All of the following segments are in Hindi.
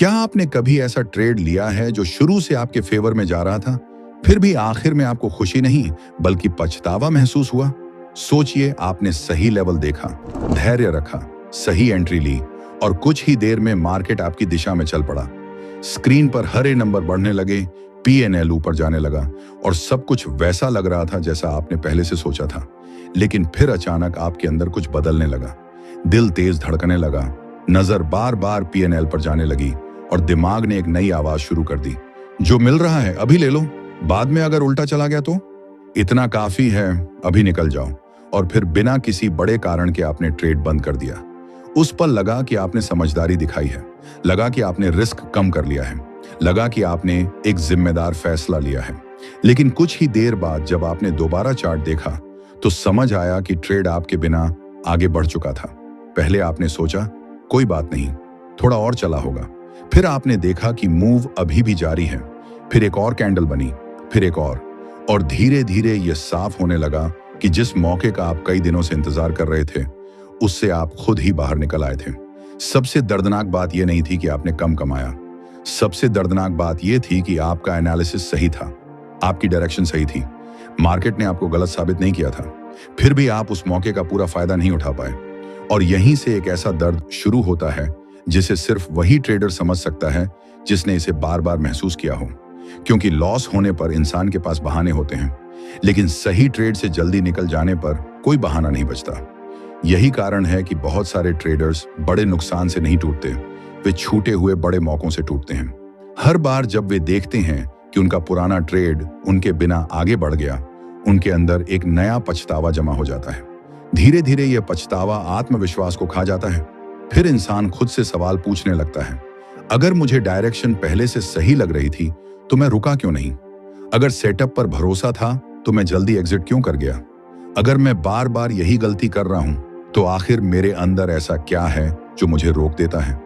क्या आपने कभी ऐसा ट्रेड लिया है जो शुरू से आपके फेवर में जा रहा था, फिर भी आखिर में आपको खुशी नहीं बल्कि पछतावा महसूस हुआ? सोचिए, आपने सही लेवल देखा, धैर्य रखा, सही एंट्री ली और कुछ ही देर में मार्केट आपकी दिशा में चल पड़ा। स्क्रीन पर हरे नंबर बढ़ने लगे, पीएनएल ऊपर जाने लगा और सब कुछ वैसा लग रहा था जैसा आपने पहले से सोचा था। लेकिन फिर अचानक आपके अंदर कुछ बदलने लगा। दिल तेज धड़कने लगा, नजर बार बार पीएनएल पर जाने लगी और दिमाग ने एक नई आवाज शुरू कर दी, जो मिल रहा है अभी ले लो, बाद में अगर उल्टा चला गया तो? इतना काफी है, अभी निकल जाओ। और फिर बिना किसी बड़े कारण के आपने ट्रेड बंद कर दिया। उस पल लगा कि आपने समझदारी दिखाई है, लगा कि आपने रिस्क कम कर लिया है, लगा कि आपने एक जिम्मेदार फैसला लिया है। लेकिन कुछ ही देर बाद जब आपने दोबारा चार्ट देखा तो समझ आया कि ट्रेड आपके बिना आगे बढ़ चुका था। पहले आपने सोचा कोई बात नहीं, थोड़ा और चला होगा। फिर आपने देखा कि मूव अभी भी जारी है। फिर एक और कैंडल बनी, फिर एक और धीरे धीरे यह साफ होने लगा कि जिस मौके का आप कई दिनों से इंतजार कर रहे थे, उससे आप खुद ही बाहर निकल आए थे। सबसे दर्दनाक बात यह नहीं थी कि आपने कम कमाया, सबसे दर्दनाक बात यह थी कि आपका एनालिसिस सही था, आपकी डायरेक्शन सही थी। मार्केट ने आपको गलत साबित नहीं किया था, फिर भी आप उस मौके का पूरा फायदा नहीं उठा पाए। और यहीं से एक ऐसा दर्द शुरू होता है जिसे सिर्फ वही ट्रेडर समझ सकता है जिसने इसे बार बार महसूस किया हो। क्योंकि लॉस होने पर इंसान के पास बहाने होते हैं, लेकिन सही ट्रेड से जल्दी निकल जाने पर कोई बहाना नहीं बचता। यही कारण है कि बहुत सारे ट्रेडर्स बड़े नुकसान से नहीं टूटते, वे छूटे हुए बड़े मौकों से टूटते हैं। हर बार जब वे देखते हैं कि उनका पुराना ट्रेड उनके बिना आगे बढ़ गया, उनके अंदर एक नया पछतावा जमा हो जाता है। धीरे धीरे यह पछतावा आत्मविश्वास को खा जाता है। फिर इंसान खुद से सवाल पूछने लगता है, अगर मुझे डायरेक्शन पहले से सही लग रही थी तो मैं रुका क्यों नहीं? अगर सेटअप पर भरोसा था तो मैं जल्दी एग्जिट क्यों कर गया? अगर मैं बार बार यही गलती कर रहा हूं तो आखिर मेरे अंदर ऐसा क्या है जो मुझे रोक देता है?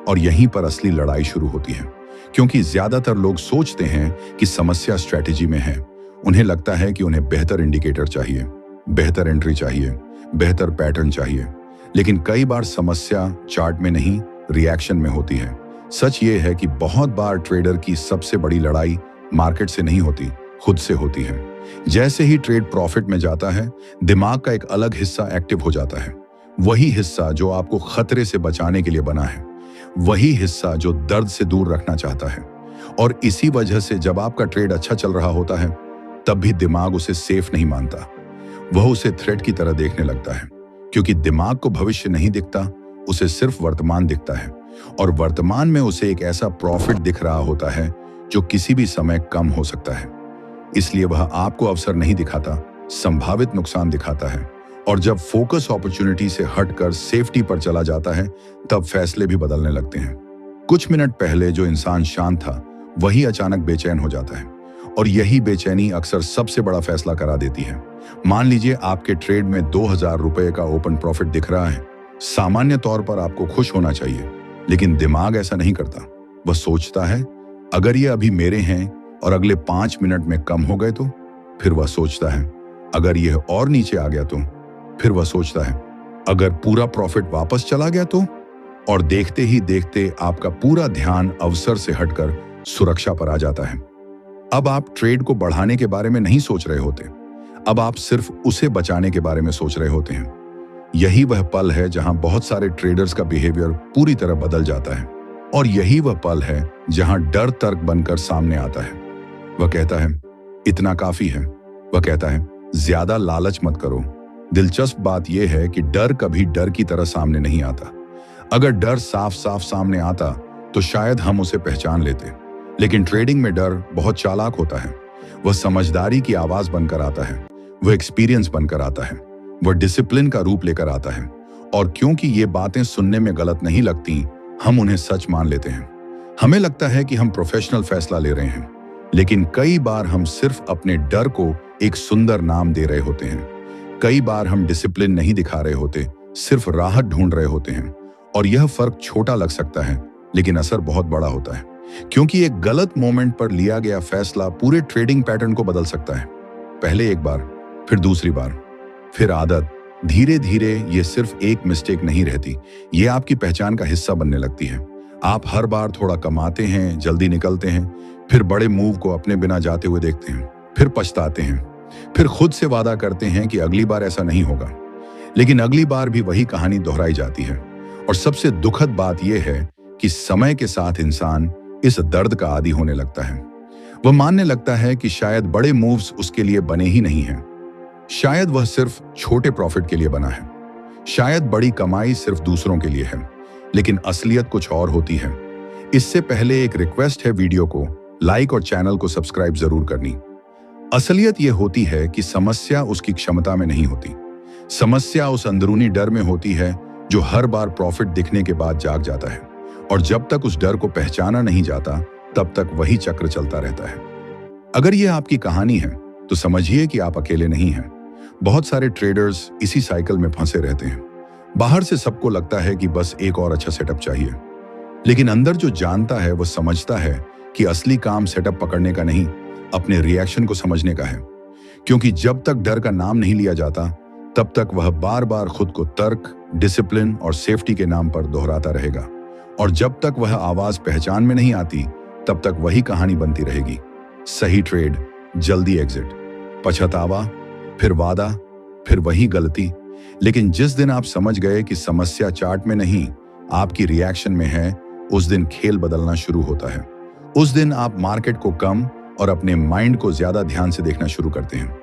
और यहीं पर असली लड़ाई शुरू होती है। क्योंकि ज्यादातर लोग सोचते हैं कि समस्या स्ट्रेटेजी में है। उन्हें लगता है कि उन्हें बेहतर इंडिकेटर चाहिए, बेहतर एंट्री चाहिए, बेहतर पैटर्न चाहिए। लेकिन कई बार समस्या चार्ट में नहीं, रिएक्शन में होती है। सच ये है कि बहुत बार ट्रेडर की सबसे बड़ी लड़ाई मार्केट से नहीं होती, खुद से होती है। जैसे ही ट्रेड प्रॉफिट में जाता है, दिमाग का एक अलग हिस्सा एक्टिव हो जाता है। वही हिस्सा जो आपको खतरे से बचाने के लिए बना है, वही हिस्सा जो दर्द से दूर रखना चाहता है। और इसी वजह से जब आपका ट्रेड अच्छा चल रहा होता है, तब भी दिमाग उसे सेफ नहीं मानता। वह उसे थ्रेट की तरह देखने लगता है। क्योंकि दिमाग को भविष्य नहीं दिखता, उसे सिर्फ वर्तमान दिखता है। और वर्तमान में उसे एक ऐसा प्रॉफिट दिख रहा होता है जो किसी भी समय कम हो सकता है। इसलिए वह आपको अवसर नहीं दिखाता, संभावित नुकसान दिखाता है। और जब फोकस अपॉर्चुनिटी से हटकर सेफ्टी पर चला जाता है, तब फैसले भी बदलने लगते हैं। कुछ मिनट पहले जो इंसान शांत था, वही अचानक बेचैन हो जाता है। और यही बेचैनी अक्सर सबसे बड़ा फैसला करा देती है। मान लीजिए आपके ट्रेड में 2000 रुपए का ओपन प्रॉफिट दिख रहा है। सामान्य तौर पर आपको खुश होना चाहिए, लेकिन दिमाग ऐसा नहीं करता। वह सोचता है, अगर ये अभी मेरे हैं और अगले 5 मिनट में कम हो गए तो? फिर वह सोचता है, अगर यह और नीचे आ गया तो? फिर वह सोचता है, अगर पूरा प्रॉफिट वापस चला गया तो? और देखते ही देखते आपका पूरा ध्यान अवसर से हटकर सुरक्षा पर आ जाता है। अब आप ट्रेड को बढ़ाने के बारे में नहीं सोच रहे होते, अब आप सिर्फ उसे बचाने के बारे में सोच रहे होते हैं। यही वह पल है जहां बहुत सारे ट्रेडर्स का बिहेवियर पूरी तरह बदल जाता है। और यही वह पल है जहां डर तर्क बनकर सामने आता है। वह कहता है, इतना काफी है। वह कहता है, ज्यादा लालच मत करो। दिलचस्प बात यह है कि डर कभी डर की तरह सामने नहीं आता। अगर डर साफ साफ सामने आता तो शायद हम उसे पहचान लेते। लेकिन ट्रेडिंग में डर बहुत चालाक होता है। वह समझदारी की आवाज बनकर आता है, वह एक्सपीरियंस बनकर आता है, वह डिसिप्लिन का रूप लेकर आता है। और क्योंकि ये बातें सुनने में गलत नहीं लगती, हम उन्हें सच मान लेते हैं। हमें लगता है कि हम प्रोफेशनल फैसला ले रहे हैं, लेकिन कई बार हम सिर्फ अपने डर को एक सुंदर नाम दे रहे होते हैं। कई बार हम डिसिप्लिन नहीं दिखा रहे होते, सिर्फ राहत ढूंढ रहे होते हैं। और यह फर्क छोटा लग सकता है, लेकिन असर बहुत बड़ा होता है। क्योंकि एक गलत मोमेंट पर लिया गया फैसला पूरे ट्रेडिंग पैटर्न को बदल सकता है। पहले एक बार, फिर दूसरी बार, फिर आदत। धीरे धीरे ये सिर्फ एक मिस्टेक नहीं रहती, ये आपकी पहचान का हिस्सा बनने लगती है। आप हर बार थोड़ा कमाते हैं, जल्दी निकलते हैं, फिर बड़े मूव को अपने बिना जाते हुए देखते हैं, फिर पछताते हैं, फिर खुद से वादा करते हैं कि अगली बार ऐसा नहीं होगा, लेकिन अगली बार भी वही कहानी दोहराई जाती है। और सबसे दुखद बात यह है कि समय के साथ इंसान इस दर्द का आदी होने लगता है। वह मानने लगता है कि शायद बड़े मूव्स उसके लिए बने ही नहीं हैं, शायद वह सिर्फ छोटे प्रॉफिट के लिए बना है, शायद बड़ी कमाई सिर्फ दूसरों के लिए है, लेकिन असलियत कुछ और होती है। इससे पहले एक रिक्वेस्ट है, वीडियो को लाइक और चैनल को सब्सक्राइब जरूर करनी। असलियत यह होती है कि समस्या उसकी क्षमता में नहीं होती, समस्या उस अंदरूनी डर में होती है जो हर बार प्रॉफिट दिखने के बाद जाग जाता है, और जब तक उस डर को पहचाना नहीं जाता तब तक वही चक्र चलता रहता है। अगर यह आपकी कहानी है तो समझिए कि आप अकेले नहीं हैं। बहुत सारे ट्रेडर्स इसी साइकिल में फंसे रहते हैं। बाहर से सबको लगता है कि बस एक और अच्छा सेटअप चाहिए, लेकिन अंदर जो जानता है वो समझता है कि असली काम सेटअप पकड़ने का नहीं, अपने रिएक्शन को समझने का है। क्योंकि जब तक डर का नाम नहीं लिया जाता तब तक वह बार बार खुद को तर्क, डिसिप्लिन और सेफ्टी के नाम पर दोहराता रहेगा, और जब तक वह आवाज पहचान में नहीं आती तब तक वही कहानी बनती रहेगी। सही ट्रेड, जल्दी एग्जिट, पछतावा, फिर वादा, फिर वही गलती। लेकिन जिस दिन आप समझ गए कि समस्या चार्ट में नहीं, आपकी रिएक्शन में है, उस दिन खेल बदलना शुरू होता है। उस दिन आप मार्केट को कम और अपने माइंड को ज्यादा ध्यान से देखना शुरू करते हैं,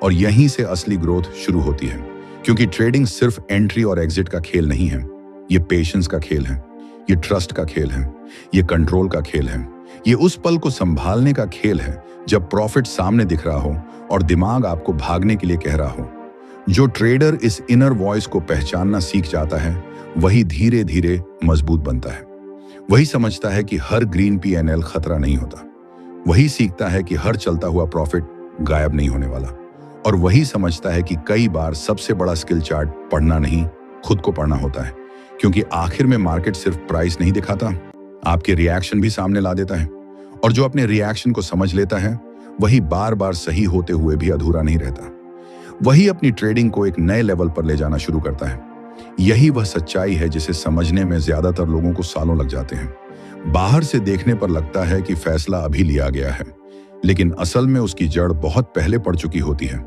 और यहीं से असली ग्रोथ शुरू होती है। क्योंकि ट्रेडिंग सिर्फ एंट्री और एग्जिट का खेल नहीं है, ये पेशेंस का खेल है, ये ट्रस्ट का खेल है, ये कंट्रोल का खेल है, ये उस पल को संभालने का खेल है जब प्रॉफिट सामने दिख रहा हो और दिमाग आपको भागने के लिए कह रहा हो। जो ट्रेडर इस इनर वॉइस को पहचानना सीख जाता है वही धीरे धीरे मजबूत बनता है। वही समझता है कि हर ग्रीन पीएनएल खतरा नहीं होता, वही सीखता है कि हर चलता हुआ प्रॉफिट गायब नहीं होने वाला, और वही समझता है कि कई बार सबसे बड़ा स्किल चार्ट पढ़ना नहीं, खुद को पढ़ना होता है। क्योंकि आखिर में मार्केट सिर्फ प्राइस नहीं दिखाता, आपके रिएक्शन भी सामने ला देता है, और जो अपने रिएक्शन को समझ लेता है वही बार बार सही होते हुए भी अधूरा नहीं रहता। वही अपनी ट्रेडिंग को एक नए लेवल पर ले जाना शुरू करता है। यही वह सच्चाई है जिसे समझने में ज्यादातर लोगों को सालों लग जाते हैं। बाहर से देखने पर लगता है कि फैसला अभी लिया गया है, लेकिन असल में उसकी जड़ बहुत पहले पड़ चुकी होती है।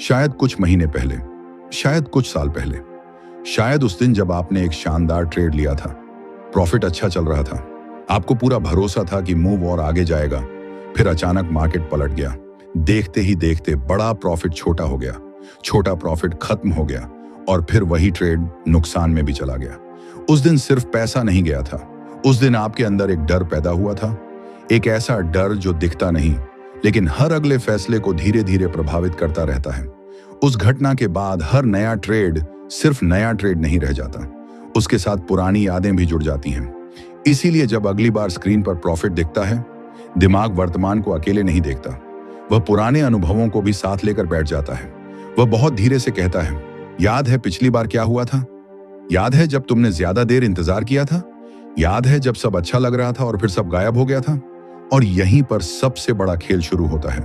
शायद कुछ महीने पहले, शायद कुछ साल पहले, शायद उस दिन जब आपने एक शानदार ट्रेड लिया था, प्रॉफिट अच्छा चल रहा था, आपको पूरा भरोसा था कि मूव और आगे जाएगा, फिर अचानक मार्केट पलट गया। देखते ही देखते बड़ा प्रॉफिट छोटा हो गया, छोटा प्रॉफिट खत्म हो गया, और फिर वही ट्रेड नुकसान में भी चला गया। उस दिन सिर्फ पैसा नहीं गया था, उस दिन आपके अंदर एक डर पैदा हुआ था, एक ऐसा डर जो दिखता नहीं लेकिन हर अगले फैसले को धीरे धीरे प्रभावित करता रहता है। उस घटना के बाद हर नया ट्रेड सिर्फ नया ट्रेड नहीं रह जाता, उसके साथ पुरानी यादें भी जुड़ जाती हैं। इसीलिए जब अगली बार स्क्रीन पर प्रॉफिट दिखता है, दिमाग वर्तमान को अकेले नहीं देखता, वह पुराने अनुभवों को भी साथ लेकर बैठ जाता है। वह बहुत धीरे से कहता है, याद है पिछली बार क्या हुआ था? याद है जब तुमने ज्यादा देर इंतजार किया था? याद है जब सब अच्छा लग रहा था और फिर सब गायब हो गया था? और यहीं पर सबसे बड़ा खेल शुरू होता है,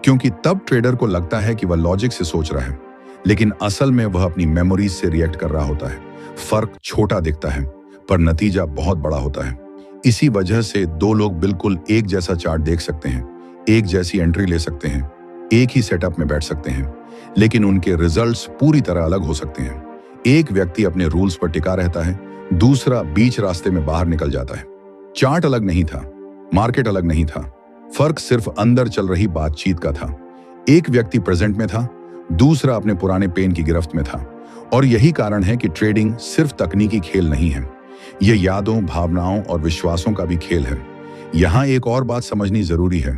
क्योंकि तब ट्रेडर को लगता है कि वह लॉजिक से सोच रहा है, लेकिन असल में वह अपनी मेमोरीज से रिएक्ट कर रहा होता है। फर्क छोटा दिखता है पर नतीजा बहुत बड़ा होता है। इसी वजह से दो लोग बिल्कुल एक जैसा चार्ट देख सकते हैं, एक जैसी एंट्री ले सकते हैं, एक ही सेटअप में बैठ सकते हैं, लेकिन उनके रिजल्ट्स पूरी तरह अलग हो सकते हैं। एक व्यक्ति अपने रूल्स पर टिका रहता है, दूसरा बीच रास्ते में बाहर निकल जाता है। चार्ट अलग नहीं था, मार्केट अलग नहीं था, फर्क सिर्फ अंदर चल रही बातचीत का था। एक व्यक्ति प्रेजेंट में था, दूसरा अपने पुराने पेन की गिरफ्त में था। और यही कारण है कि ट्रेडिंग सिर्फ तकनीकी खेल नहीं है, यह यादों, भावनाओं और विश्वासों का भी खेल है। यहां एक और बात समझनी जरूरी है।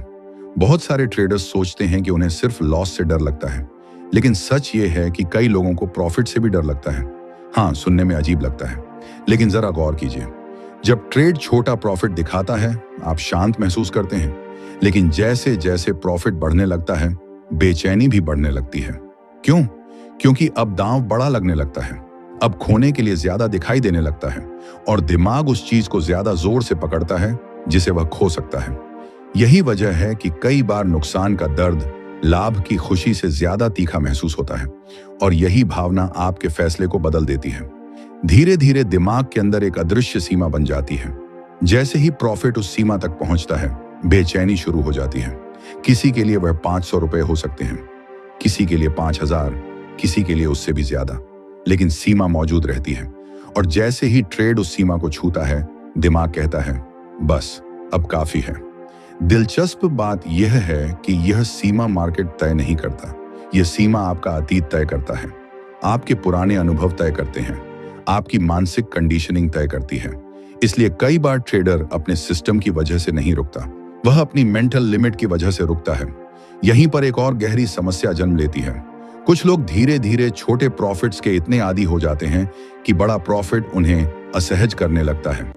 बहुत सारे ट्रेडर्स सोचते हैं कि उन्हें सिर्फ लॉस से डर लगता है, लेकिन सच ये है कि कई लोगों को प्रॉफिट से भी डर लगता है। हाँ, सुनने में अजीब लगता है, लेकिन जरा गौर कीजिए। जब ट्रेड छोटा प्रॉफिट दिखाता है, आप शांत महसूस करते हैं, लेकिन जैसे जैसे प्रॉफिट बढ़ने लगता है, बेचैनी भी बढ़ने लगती है। क्यों? क्योंकि अब दांव बड़ा लगने लगता है, अब खोने के लिए ज्यादा दिखाई देने लगता है, और दिमाग उस चीज को ज्यादा जोर से पकड़ता है जिसे वह खो सकता है। यही वजह है कि कई बार नुकसान का दर्द लाभ की खुशी से ज्यादा तीखा महसूस होता है, और यही भावना आपके फैसले को बदल देती है। धीरे धीरे दिमाग के अंदर एक अदृश्य सीमा बन जाती है। जैसे ही प्रॉफिट उस सीमा तक पहुंचता है, बेचैनी शुरू हो जाती है। किसी के लिए वह 500 रुपए हो सकते हैं, किसी के लिए 5000, किसी के लिए उससे भी ज्यादा, लेकिन सीमा मौजूद रहती है। और जैसे ही ट्रेड उस सीमा को छूता है, दिमाग कहता है बस अब काफी है। दिलचस्प बात यह है कि यह सीमा मार्केट तय नहीं करता, यह सीमा आपका अतीत तय करता है। आपके पुराने अनुभव तय करते हैं, आपकी मानसिक कंडीशनिंग तय करती है। इसलिए कई बार ट्रेडर अपने सिस्टम की वजह से नहीं रुकता, वह अपनी मेंटल लिमिट की वजह से रुकता है। यहीं पर एक और गहरी समस्या जन्म लेती है। कुछ लोग धीरे धीरे छोटे प्रॉफिट्स के इतने आदी हो जाते हैं कि बड़ा प्रॉफिट उन्हें असहज करने लगता है।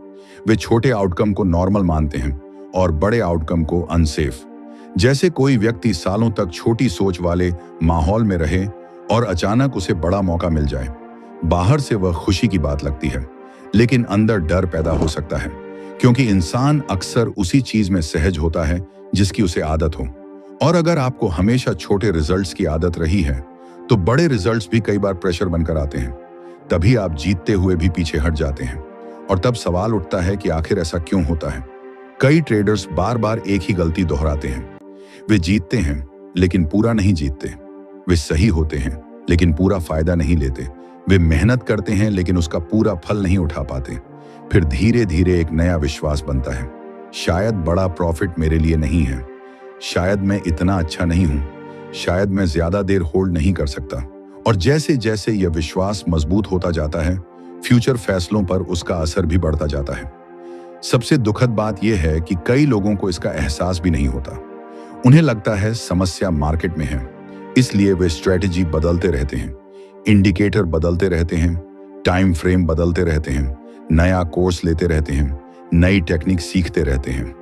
वे छोटे आउटकम को नॉर्मल मानते हैं और बड़े आउटकम को अनसेफ। जैसे कोई व्यक्ति सालों तक छोटी सोच वाले माहौल में रहे और अचानक उसे बड़ा मौका मिल जाए। बाहर से वह खुशी की बात लगती है, लेकिन अंदर डर पैदा हो सकता है, क्योंकि इंसान अक्सर उसी चीज में सहज होता है जिसकी उसे आदत हो। और अगर आपको हमेशा छोटे रिजल्ट्स की आदत रही है, तो बड़े रिजल्ट्स भी कई बार प्रेशर बनकर आते हैं। तभी आप जीतते हुए भी पीछे हट जाते हैं। और तब सवाल उठता है कि आखिर ऐसा क्यों होता है। कई ट्रेडर्स बार बार एक ही गलती दोहराते हैं। वे जीतते हैं लेकिन पूरा नहीं जीतते। वे सही होते हैं लेकिन पूरा फायदा नहीं लेते। वे मेहनत करते हैं लेकिन उसका पूरा फल नहीं उठा पाते। फिर धीरे धीरे एक नया विश्वास बनता है, शायद बड़ा प्रॉफिट मेरे लिए नहीं है, शायद मैं इतना अच्छा नहीं हूं, शायद मैं ज्यादा देर होल्ड नहीं कर सकता। और जैसे जैसे यह विश्वास मजबूत होता जाता है, फ्यूचर फैसलों पर उसका असर भी बढ़ता जाता है। सबसे दुखद बात यह है कि कई लोगों को इसका एहसास भी नहीं होता। उन्हें लगता है समस्या मार्केट में है, इसलिए वे स्ट्रेटेजी बदलते रहते हैं, इंडिकेटर बदलते रहते हैं, टाइम फ्रेम बदलते रहते हैं, नया कोर्स लेते रहते हैं, नई टेक्निक सीखते रहते हैं।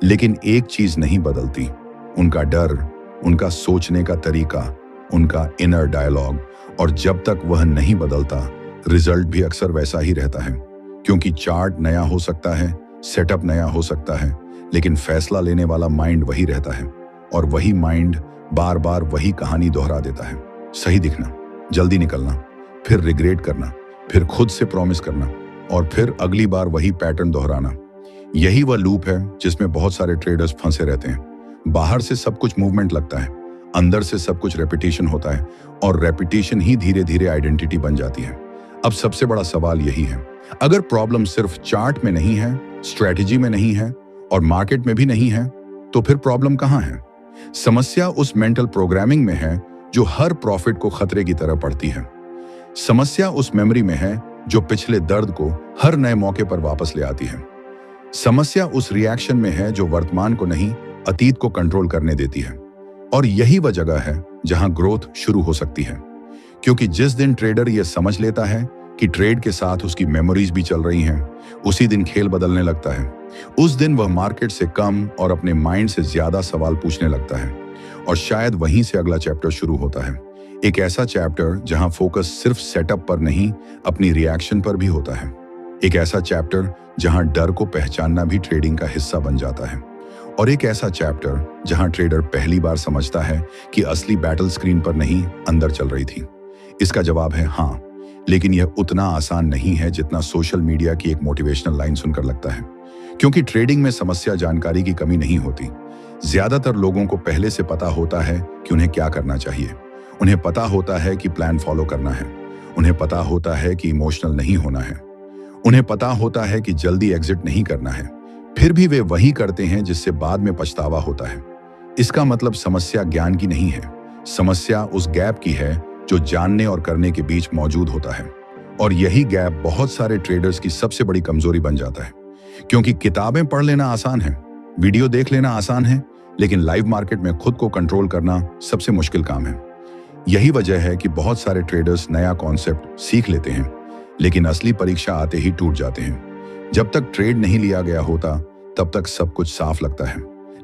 लेकिन एक चीज नहीं बदलती, उनका डर, उनका सोचने का तरीका, उनका इनर डायलॉग। और जब तक वह नहीं बदलता, रिजल्ट भी अक्सर वैसा ही रहता है। क्योंकि चार्ट नया हो सकता है, सेटअप नया हो सकता है, लेकिन फैसला लेने वाला माइंड वही रहता है। और वही माइंड बार बार वही कहानी दोहरा देता है। सही दिखना, जल्दी निकलना, फिर रिग्रेट करना, फिर खुद से प्रॉमिस करना, और फिर अगली बार वही पैटर्न दोहराना। यही वह लूप है जिसमें बहुत सारे ट्रेडर्स फंसे रहते हैं। बाहर से सब कुछ मूवमेंट लगता है, अंदर से सब कुछ रेपिटेशन होता है, और रेपिटेशन ही धीरे धीरे आइडेंटिटी बन जाती है। अब सबसे बड़ा सवाल यही है, अगर प्रॉब्लम सिर्फ चार्ट में नहीं है, स्ट्रेटेजी में नहीं है और मार्केट में भी नहीं है, तो फिर प्रॉब्लम कहां है? समस्या उस मेंटल प्रोग्रामिंग में है जो हर प्रॉफिट को खतरे की तरह पढ़ती है। समस्या उस मेमोरी में है जो पिछले दर्द को हर नए मौके पर वापस ले आती है। समस्या उस रिएक्शन में है जो वर्तमान को नहीं, अतीत को कंट्रोल करने देती है। और यही वह जगह है जहां ग्रोथ शुरू हो सकती है। क्योंकि जिस दिन ट्रेडर यह समझ लेता है कि ट्रेड के साथ उसकी मेमोरीज भी चल रही हैं, उसी दिन खेल बदलने लगता है। उस दिन वह मार्केट से कम और अपने माइंड से ज्यादा सवाल पूछने लगता है। और शायद वहीं से अगला चैप्टर शुरू होता है, एक ऐसा चैप्टर जहां फोकस सिर्फ सेटअप पर नहीं, अपनी रिएक्शन पर भी होता है। एक ऐसा चैप्टर जहां डर को पहचानना भी ट्रेडिंग का हिस्सा बन जाता है। और एक ऐसा चैप्टर जहां ट्रेडर पहली बार समझता है कि असली बैटल स्क्रीन पर नहीं, अंदर चल रही थी। इसका जवाब है हाँ, लेकिन यह उतना आसान नहीं है जितना सोशल मीडिया की एक मोटिवेशनल लाइन सुनकर लगता है। क्योंकि ट्रेडिंग में समस्या जानकारी की कमी नहीं होती। ज्यादातर लोगों को पहले से पता होता है कि उन्हें क्या करना चाहिए। उन्हें पता होता है कि प्लान फॉलो करना है। उन्हें पता होता है कि इमोशनल नहीं होना है। उन्हें पता होता है कि जल्दी एग्जिट नहीं करना है। फिर भी वे वही करते हैं जिससे बाद में पछतावा होता है। इसका मतलब समस्या ज्ञान की नहीं है, समस्या उस गैप की है जो जानने और करने के बीच मौजूद होता है। और यही गैप बहुत सारे ट्रेडर्स की सबसे बड़ी कमजोरी बन जाता है। क्योंकि किताबें पढ़ लेना आसान है, वीडियो देख लेना आसान है, लेकिन लाइव मार्केट में खुद को कंट्रोल करना सबसे मुश्किल काम है। यही वजह है कि बहुत सारे ट्रेडर्स नया कॉन्सेप्ट सीख लेते हैं, लेकिन असली परीक्षा आते ही टूट जाते हैं। जब तक ट्रेड नहीं लिया गया होता, तब तक सब कुछ साफ लगता है,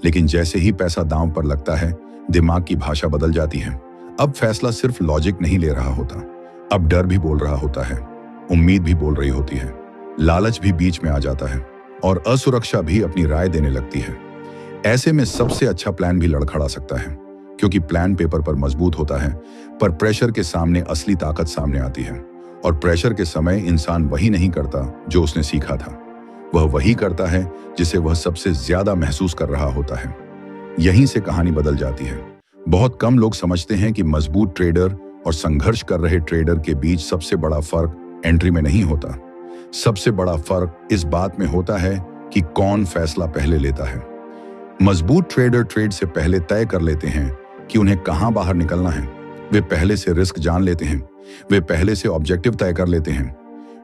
लेकिन जैसे ही पैसा दांव पर लगता है, दिमाग की भाषा बदल जाती है। अब फैसला सिर्फ लॉजिक नहीं ले रहा होता, अब डर भी बोल रहा होता है, उम्मीद भी बोल रही होती है, लालच भी बीच में आ जाता है, और असुरक्षा भी अपनी राय देने लगती है। ऐसे में सबसे अच्छा प्लान भी लड़खड़ा सकता है, क्योंकि प्लान पेपर पर मजबूत होता है, पर प्रेशर के सामने असली ताकत सामने आती है। और प्रेशर के समय इंसान वही नहीं करता जो उसने सीखा था। वह वही करता है जिसे वह सबसे ज्यादा महसूस कर रहा होता है। यहीं से कहानी बदल जाती है। बहुत कम लोग समझते हैं कि मजबूत ट्रेडर और संघर्ष कर रहे ट्रेडर के बीच सबसे बड़ा फर्क एंट्री में नहीं होता। सबसे बड़ा फर्क इस बात में होता है कि कौन फैसला पहले लेता है। मजबूत ट्रेडर ट्रेड से पहले तय कर लेते हैं कि उन्हें कहां बाहर निकलना है। वे पहले से रिस्क जान लेते हैं। वे पहले से ऑब्जेक्टिव तय कर लेते हैं।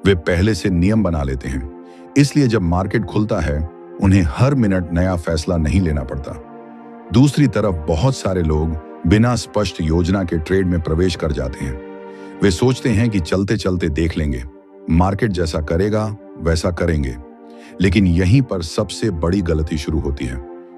वे पहले से नियम बना लेते हैं। इसलिए जब मार्केट खुलता है, उन्हें हर मिनट नया फैसला नहीं लेना पड़ता। दूसरी तरफ बहुत सारे लोग बिना स्पष्ट योजना के ट्रेड में प्रवेश कर जाते हैं। वे सोचते हैं कि चलते चलते देख लेंगे, मार्केट जैसा करेगा वैसा करेंगे। लेकिन यहीं पर सबसे बड़ी गलती शुरू होती है,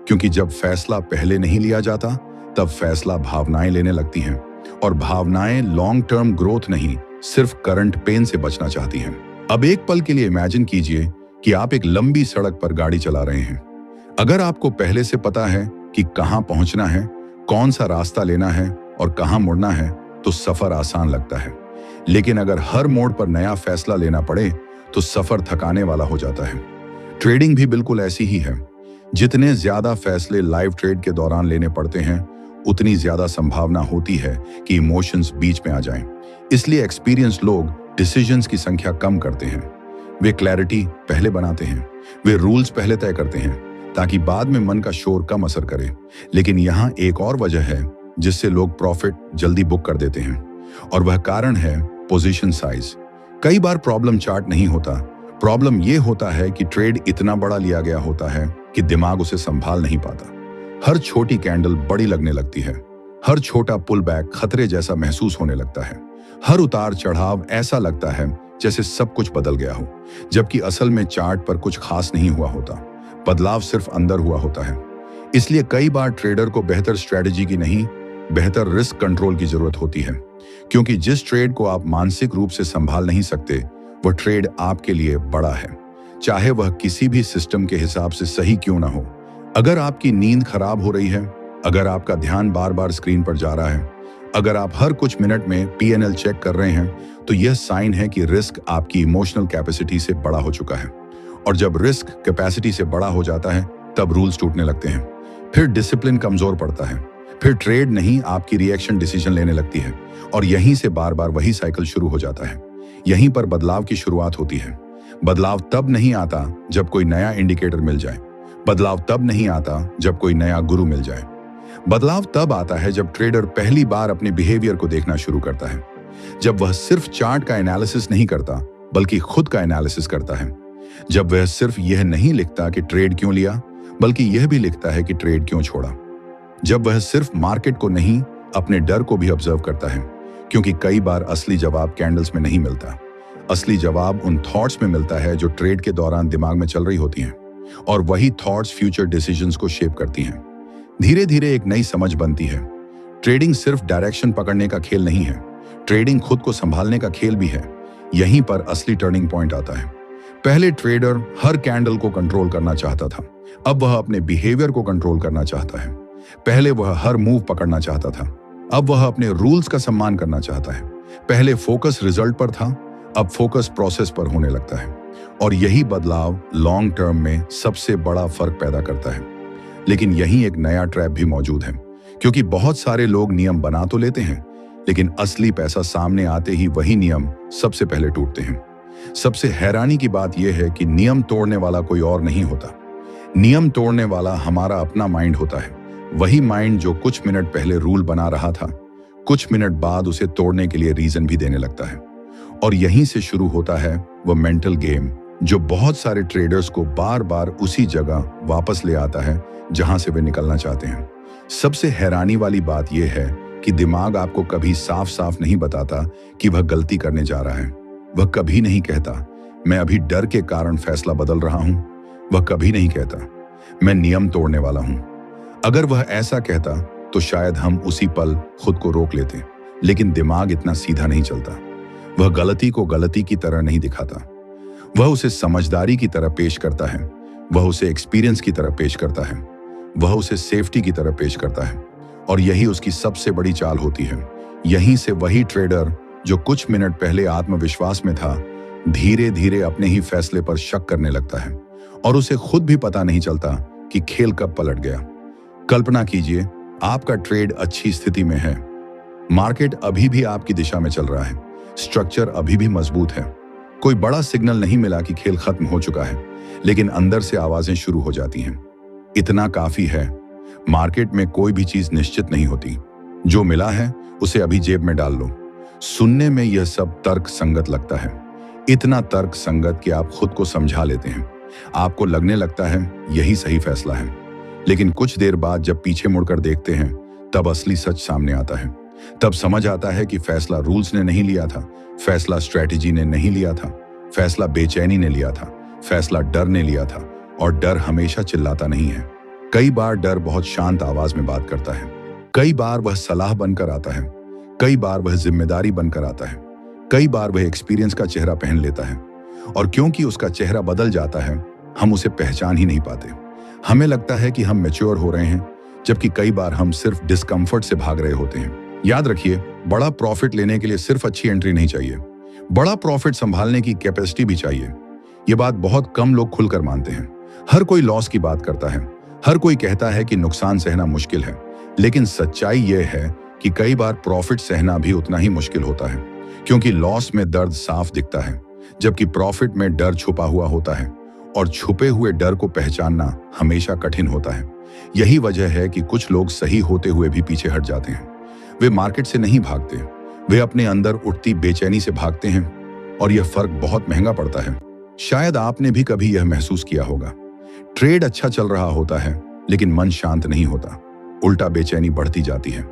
क्योंकि जब फैसला पहले नहीं लिया जाता, तब फैसला भावनाएं लेने लगती हैं, और भावनाएं लॉन्ग टर्म ग्रोथ नहीं, सिर्फ करंट पेन से बचना चाहती हैं। अब एक पल के लिए इमेजिन कीजिए कि आप एक लंबी सड़क पर गाड़ी चला रहे हैं। अगर आपको पहले से पता है कि कहां पहुंचना है, कौन सा रास्ता लेना है और कहां मुड़ना है, तो सफर आसान लगता है। लेकिन अगर हर मोड़ पर नया फैसला लेना पड़े, तो सफर थकाने वाला हो जाता है। ट्रेडिंग भी बिल्कुल ऐसी ही है। जितने ज्यादा फैसले लाइव ट्रेड के दौरान लेने पड़ते हैं, उतनी ज्यादा संभावना होती है कि इमोशंस बीच में आ जाएं। इसलिए एक्सपीरियंस लोग डिसीजंस की संख्या कम करते हैं। वे क्लैरिटी पहले बनाते हैं। वे रूल्स पहले तय करते हैं, ताकि बाद में मन का शोर कम असर करे। लेकिन यहाँ एक और वजह है जिससे लोग प्रॉफिट जल्दी बुक कर देते हैं, और वह कारण है पोजीशन साइज। कई बार प्रॉब्लम चार्ट नहीं होता। प्रॉब्लम यह होता है कि ट्रेड इतना बड़ा लिया गया होता है कि दिमाग उसे संभाल नहीं पाता। हर छोटी कैंडल बड़ी लगने लगती है। हर छोटा पुल बैक खतरे जैसा महसूस होने लगता है। हर उतार चढ़ाव ऐसा लगता है जैसे सब कुछ बदल गया हो, जबकि असल में चार्ट पर कुछ खास नहीं हुआ होता। बदलाव सिर्फ अंदर हुआ होता है। इसलिए कई बार ट्रेडर को बेहतर स्ट्रेटजी की नहीं, बेहतर रिस्क कंट्रोल की जरूरत होती है, क्योंकि जिस ट्रेड को आप मानसिक रूप से संभाल नहीं सकते, वह ट्रेड आपके लिए बड़ा है, चाहे वह किसी भी सिस्टम के हिसाब से सही क्यों ना हो। अगर आपकी नींद खराब हो रही है, अगर आपका ध्यान बार बार स्क्रीन पर जा रहा है, अगर आप हर कुछ मिनट में पीएनएल चेक कर रहे हैं, तो यह साइन है कि रिस्क आपकी इमोशनल कैपेसिटी से बड़ा हो चुका है। और जब रिस्क कैपेसिटी से बड़ा हो जाता है, तब रूल्स टूटने लगते हैं। फिर डिसिप्लिन कमजोर पड़ता है। फिर ट्रेड नहीं, आपकी रिएक्शन डिसीजन लेने लगती है, और यहीं से बार बार वही साइकिल शुरू हो जाता है। यहीं पर बदलाव की शुरुआत होती है। बदलाव तब नहीं आता जब कोई नया इंडिकेटर मिल जाए। बदलाव तब नहीं आता जब कोई नया गुरु मिल जाए। बदलाव तब आता है जब ट्रेडर पहली बार अपने बिहेवियर को देखना शुरू करता है। जब वह सिर्फ चार्ट का एनालिसिस नहीं करता, बल्कि खुद का एनालिसिस करता है। जब वह सिर्फ यह नहीं लिखता कि ट्रेड क्यों लिया, बल्कि यह भी लिखता है कि ट्रेड क्यों छोड़ा। जब वह सिर्फ मार्केट को नहीं, अपने डर को भी ऑब्जर्व करता है, क्योंकि कई बार असली जवाब कैंडल्स में नहीं मिलता। असली जवाब उन थॉट्स में मिलता है जो ट्रेड के दौरान दिमाग में चल रही होती हैं, और वही थॉट्स फ्यूचर डिसीजंस को शेप करती हैं। धीरे धीरे एक नई समझ बनती है। ट्रेडिंग सिर्फ डायरेक्शन पकड़ने का खेल नहीं है, ट्रेडिंग खुद को संभालने का खेल भी है। यहीं पर असली टर्निंग पॉइंट आता है। पहले ट्रेडर हर कैंडल को कंट्रोल करना चाहता था, अब वह अपने बिहेवियर को कंट्रोल करना चाहता है। पहले वह हर मूव पकड़ना चाहता था, अब वह अपने रूल्स का सम्मान करना चाहता है। पहले फोकस रिजल्ट पर था, अब फोकस प्रोसेस पर होने लगता है। और यही बदलाव लॉन्ग टर्म में सबसे बड़ा फर्क पैदा करता है। लेकिन यहीं एक नया ट्रैप भी मौजूद है, क्योंकि बहुत सारे लोग नियम बना तो लेते हैं, लेकिन असली पैसा सामने आते ही वही नियम सबसे पहले टूटते हैं। सबसे हैरानी की बात यह है कि नियम तोड़ने वाला कोई और नहीं होता। नियम तोड़ने वाला हमारा अपना माइंड होता है। वही माइंड जो कुछ मिनट पहले रूल बना रहा था, कुछ मिनट बाद उसे तोड़ने के लिए रीजन भी देने लगता है। और यहीं से शुरू होता है वह मेंटल गेम, जो बहुत सारे ट्रेडर्स को बार बार उसी जगह वापस ले आता है जहां से वे निकलना चाहते हैं। सबसे हैरानी वाली बात यह है कि दिमाग आपको कभी साफ साफ नहीं बताता कि वह गलती करने जा रहा है। वह कभी नहीं कहता, मैं अभी डर के कारण फैसला बदल रहा हूं। वह कभी नहीं कहता, मैं नियम तोड़ने वाला हूं। अगर वह ऐसा कहता तो शायद हम उसी पल खुद को रोक लेते, लेकिन दिमाग इतना सीधा नहीं चलता। वह गलती को गलती की तरह नहीं दिखाता, वह उसे समझदारी की तरह पेश करता है। वह उसे एक्सपीरियंस की तरह पेश करता है। वह उसे सेफ्टी की तरह पेश करता है। और यही उसकी सबसे बड़ी चाल होती है। यहीं से वही ट्रेडर जो कुछ मिनट पहले आत्मविश्वास में था, धीरे धीरे अपने ही फैसले पर शक करने लगता है। और उसे खुद भी पता नहीं चलता कि खेल कब पलट गया। कल्पना कीजिए, आपका ट्रेड अच्छी स्थिति में है, मार्केट अभी भी आपकी दिशा में चल रहा है, स्ट्रक्चर अभी भी मजबूत है, कोई बड़ा सिग्नल नहीं मिला कि खेल खत्म हो चुका है, लेकिन अंदर से आवाजें शुरू हो जाती हैं। इतना काफी है। मार्केट में कोई भी चीज निश्चित नहीं होती। जो मिला है उसे अभी जेब में डाल लो। सुनने में यह सब तर्क संगत लगता है, इतना तर्क संगत कि आप खुद को समझा लेते हैं। आपको लगने लगता है यही सही फैसला है। लेकिन कुछ देर बाद जब पीछे मुड़कर देखते हैं, तब असली सच सामने आता है। तब समझ आता है कि फैसला रूल्स ने नहीं लिया था, फैसला स्ट्रेटेजी ने नहीं लिया था, फैसला बेचैनी ने लिया था, फैसला डर ने लिया था। और डर हमेशा चिल्लाता नहीं है। कई बार डर बहुत शांत आवाज में बात करता है, कई बार वह सलाह बनकर आता है, कई बार वह जिम्मेदारी बनकर आता है, कई बार वह एक्सपीरियंस का चेहरा पहन लेता है। और क्योंकि उसका चेहरा बदल जाता है, हम उसे पहचान ही नहीं पाते। हमें लगता है कि हम मैच्योर हो रहे हैं, जबकि कई बार हम सिर्फ डिस्कम्फर्ट से भाग रहे होते हैं। याद रखिए, बड़ा प्रॉफिट लेने के लिए सिर्फ अच्छी एंट्री नहीं चाहिए, बड़ा प्रॉफिट संभालने की कैपेसिटी भी चाहिए। ये बात बहुत कम लोग खुलकर मानते हैं। हर कोई लॉस की बात करता है, हर कोई कहता है कि नुकसान सहना मुश्किल है, लेकिन सच्चाई यह है कि कई बार प्रॉफिट सहना भी उतना ही मुश्किल होता है, क्योंकि लॉस में दर्द साफ दिखता है, जबकि प्रॉफिट में डर छुपा हुआ होता है। और छुपे हुए डर को पहचानना हमेशा कठिन होता है। यही वजह है कि कुछ लोग सही होते हुए भी पीछे हट जाते हैं। वे मार्केट से नहीं भागते, वे अपने अंदर उठती बेचैनी से भागते हैं, और यह फर्क बहुत महंगा पड़ता है। शायद आपने भी कभी यह महसूस किया होगा। ट्रेड अच्छा चल रहा होता है, लेकिन मन शांत नहीं होता, उल्टा बेचैनी बढ़ती जाती है।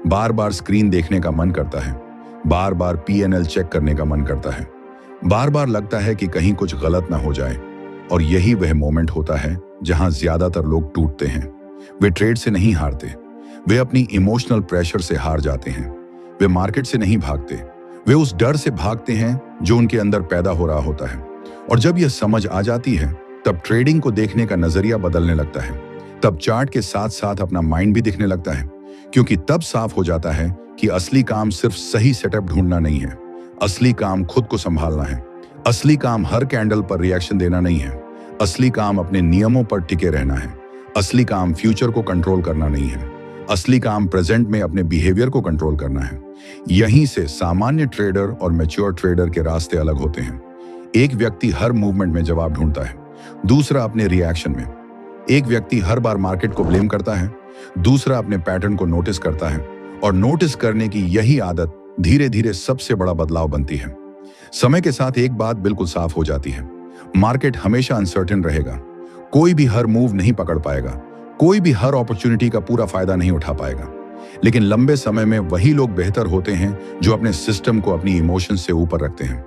बार बार स्क्रीन देखने का मन करता है, बार बार पीएनएल चेक करने का मन करता है, बार बार लगता है कि कहीं कुछ गलत ना हो जाए। और यही वह मोमेंट होता है जहां ज्यादातर लोग टूटते हैं। वे ट्रेड से नहीं हारते, वे अपनी इमोशनल प्रेशर से हार जाते हैं। वे मार्केट से नहीं भागते, वे उस डर से भागते हैं जो उनके अंदर पैदा हो रहा होता है। और जब यह समझ आ जाती है, तब ट्रेडिंग को देखने का नजरिया बदलने लगता है। तब चार्ट के साथ साथ अपना माइंड भी दिखने लगता है, क्योंकि तब साफ हो जाता है कि असली काम सिर्फ सही सेटअप ढूंढना नहीं है, असली काम खुद को संभालना है। असली काम हर कैंडल पर रिएक्शन देना नहीं है, असली काम अपने नियमों पर टिके रहना है। असली काम फ्यूचर को कंट्रोल करना नहीं है, असली काम प्रेजेंट में अपने बिहेवियर को कंट्रोल करना है। यहीं से सामान्य ट्रेडर और मैच्योर ट्रेडर के रास्ते अलग होते हैं। एक व्यक्ति हर मूवमेंट में जवाब ढूंढता है, दूसरा अपने रिएक्शन में। एक व्यक्ति हर बार मार्केट को ब्लेम करता है, दूसरा अपने पैटर्न को नोटिस करता है। और नोटिस करने की यही आदत धीरे धीरे सबसे बड़ा बदलाव बनती है। समय के साथ एक बात बिल्कुल साफ हो जाती है, मार्केट हमेशा अनसर्टेन रहेगा। कोई भी हर मूव नहीं पकड़ पाएगा, कोई भी हर अपॉर्चुनिटी का पूरा फायदा नहीं उठा पाएगा। लेकिन लंबे समय में वही लोग बेहतर होते हैं जो अपने सिस्टम को अपनी इमोशन से ऊपर रखते हैं,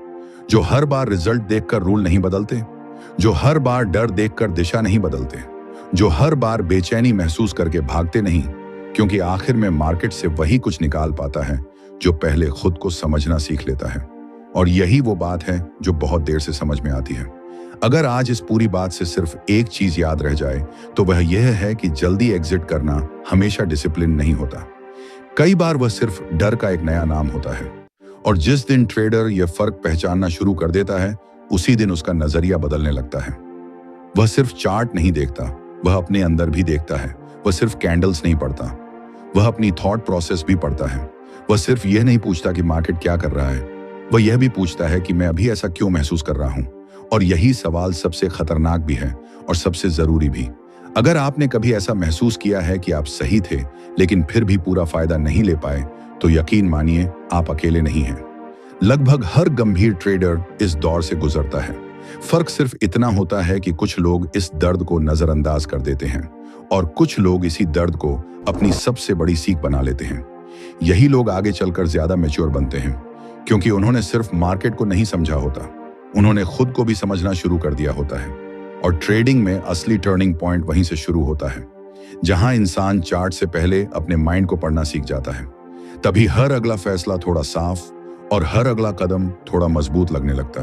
जो हर बार रिजल्ट देखकर रूल नहीं बदलते, जो हर बार डर देखकर दिशा नहीं बदलते, जो हर बार बेचैनी महसूस करके भागते नहीं, क्योंकि आखिर में मार्केट से वही कुछ निकाल पाता है जो पहले खुद को समझना सीख लेता है। और यही वो बात है जो बहुत देर से समझ में आती है। अगर आज इस पूरी बात से सिर्फ एक चीज याद रह जाए, तो वह यह है कि जल्दी एग्जिट करना हमेशा डिसिप्लिन नहीं होता। कई बार वह सिर्फ डर का एक नया नाम होता है। और जिस दिन ट्रेडर यह फर्क पहचानना शुरू कर देता है, उसी दिन उसका नजरिया बदलने लगता है। वह सिर्फ चार्ट नहीं देखता, वह अपने अंदर भी देखता है। वह सिर्फ कैंडल्स नहीं पढ़ता, वह अपनी थॉट प्रोसेस भी पढ़ता है। वह सिर्फ यह नहीं पूछता कि मार्केट क्या कर रहा है, वह यह भी पूछता है कि मैं अभी ऐसा क्यों महसूस कर रहा हूं। और यही सवाल सबसे खतरनाक भी है और सबसे जरूरी भी। अगर आपने कभी ऐसा महसूस किया है कि आप सही थे लेकिन फिर भी पूरा फायदा नहीं ले पाए, तो यकीन मानिए आप अकेले नहीं हैं। लगभग हर गंभीर ट्रेडर इस दौर से गुजरता है। फर्क सिर्फ इतना होता है कि कुछ लोग इस दर्द को नजरअंदाज कर देते हैं और कुछ लोग इसी दर्द को अपनी सबसे बड़ी सीख बना लेते हैं। यही लोग आगे चलकर ज्यादा मैच्योर बनते हैं, क्योंकि उन्होंने सिर्फ मार्केट को नहीं समझा होता, उन्होंने खुद को भी समझना शुरू कर दिया होता है। और ट्रेडिंग में असली टर्निंग पॉइंट वहीं से शुरू होता है, जहां इंसान चार्ट से पहले अपने माइंड को पढ़ना सीख जाता है। तभी हर अगला फैसला थोड़ा साफ और हर अगला कदम थोड़ा मजबूत लगने लगता है।